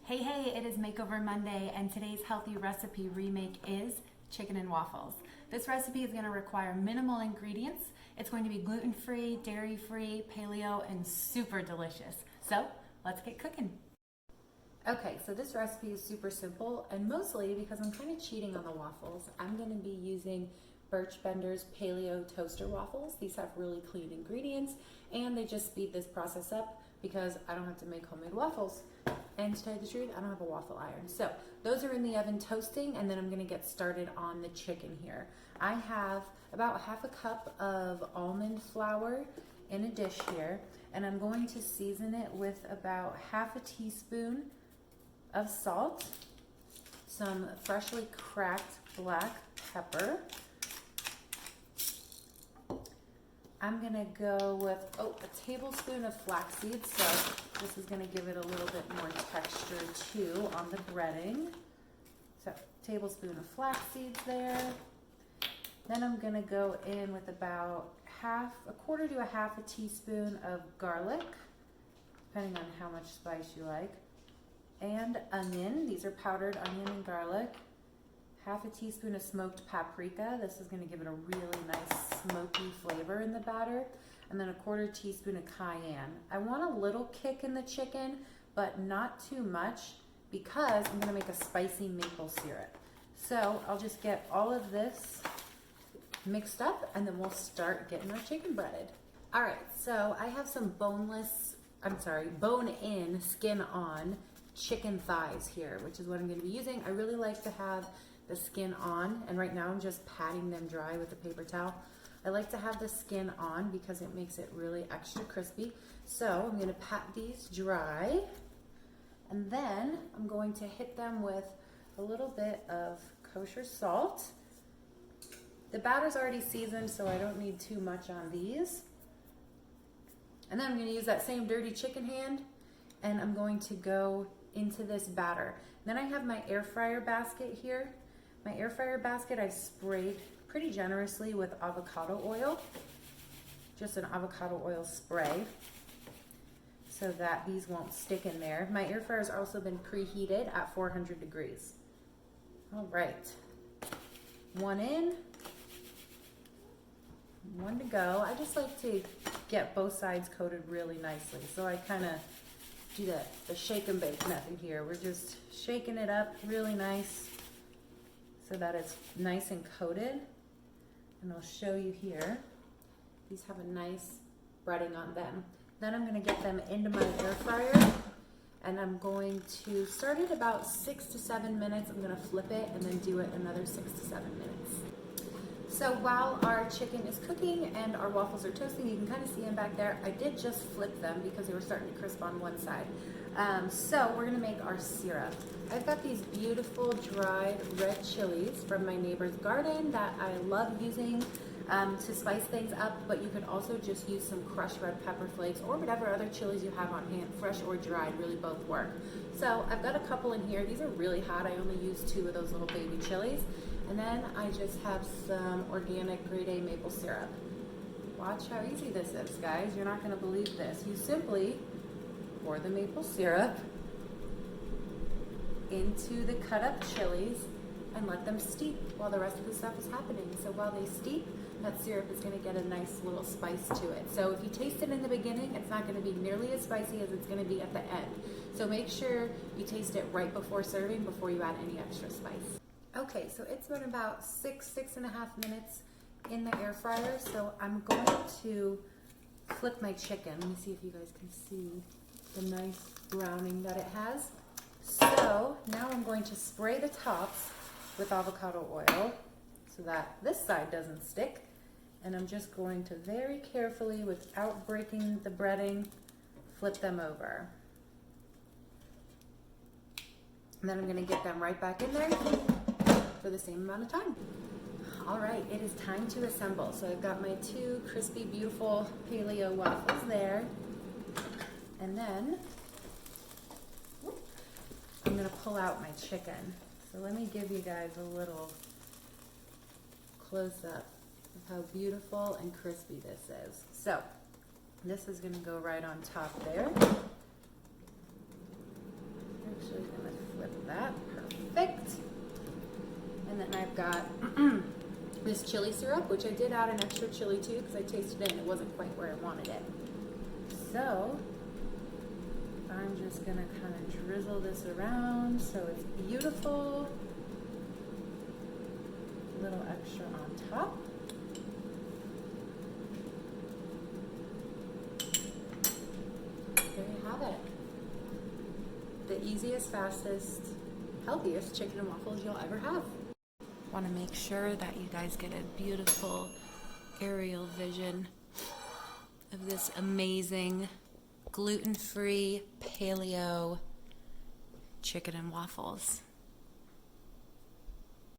Hey, it is Makeover Monday, and today's healthy recipe remake is chicken and waffles. This recipe is going to require minimal ingredients. It's going to be gluten-free, dairy-free, paleo, and super delicious. So let's get cooking. Okay, so this recipe is super simple, and mostly because I'm kind of cheating on the waffles, I'm going to be using Birch Benders Paleo toaster waffles. These have really clean ingredients, and they just speed this process up because I don't have to make homemade waffles. And to tell you the truth, I don't have a waffle iron. So those are in the oven toasting, and then I'm gonna get started on the chicken here. I have about half a cup of almond flour in a dish here, and I'm going to season it with about half a teaspoon of salt, some freshly cracked black pepper. I'm gonna go with, a tablespoon of flax seeds, so this is gonna give it a little bit more texture too on the breading. So, tablespoon of flax seeds there. Then I'm gonna go in with about a quarter to a half a teaspoon of garlic, depending on how much spice you like. And onion, these are powdered onion and garlic. Half a teaspoon of smoked paprika. This is going to give it a really nice smoky flavor in the batter. And then a quarter teaspoon of cayenne. I want a little kick in the chicken, but not too much because I'm going to make a spicy maple syrup. So I'll just get all of this mixed up and then we'll start getting our chicken breaded. All right, so I have some bone-in, skin-on chicken thighs here, which is what I'm going to be using. I really like to have the skin on, and right now I'm just patting them dry with a paper towel. I like to have the skin on because it makes it really extra crispy. So I'm gonna pat these dry, and then I'm going to hit them with a little bit of kosher salt. The batter's already seasoned, so I don't need too much on these. And then I'm gonna use that same dirty chicken hand, and I'm going to go into this batter. Then I have my air fryer basket here. My air fryer basket I've sprayed pretty generously with avocado oil, just an avocado oil spray, so that these won't stick in there. My air fryer's also been preheated at 400 degrees. All right, one in, one to go. I just like to get both sides coated really nicely, so I kind of do the shake and bake method here. We're just shaking it up really nice so that it's nice and coated. And I'll show you here. These have a nice breading on them. Then I'm gonna get them into my air fryer, and I'm going to start it about 6 to 7 minutes. I'm gonna flip it and then do it another 6 to 7 minutes. So while our chicken is cooking and our waffles are toasting, you can kind of see them back there. I did just flip them because they were starting to crisp on one side. So we're gonna make our syrup. I've got these beautiful dried red chilies from my neighbor's garden that I love using to spice things up, but you could also just use some crushed red pepper flakes or whatever other chilies you have on hand, fresh or dried, really both work. So I've got a couple in here. These are really hot. I only used 2 of those little baby chilies. And then I just have some organic grade A maple syrup. Watch how easy this is, guys. You're not gonna believe this. You simply pour the maple syrup into the cut up chilies and let them steep while the rest of the stuff is happening. So while they steep, that syrup is gonna get a nice little spice to it. So if you taste it in the beginning, it's not gonna be nearly as spicy as it's gonna be at the end. So make sure you taste it right before serving, before you add any extra spice. Okay, so it's been about 6.5 minutes in the air fryer. So I'm going to flip my chicken. Let me see if you guys can see the nice browning that it has. So now I'm going to spray the tops with avocado oil so that this side doesn't stick. And I'm just going to very carefully, without breaking the breading, flip them over. And then I'm gonna get them right back in there for the same amount of time. All right, it is time to assemble. So I've got my 2 crispy, beautiful paleo waffles there. And then I'm gonna pull out my chicken. So let me give you guys a little close up of how beautiful and crispy this is. So this is gonna go right on top there. Actually gonna got this chili syrup, which I did add an extra chili to because I tasted it and it wasn't quite where I wanted it. So I'm just gonna kind of drizzle this around so it's beautiful. A little extra on top. There you have it. The easiest, fastest, healthiest chicken and waffles you'll ever have. Want to make sure that you guys get a beautiful aerial vision of this amazing gluten-free paleo chicken and waffles.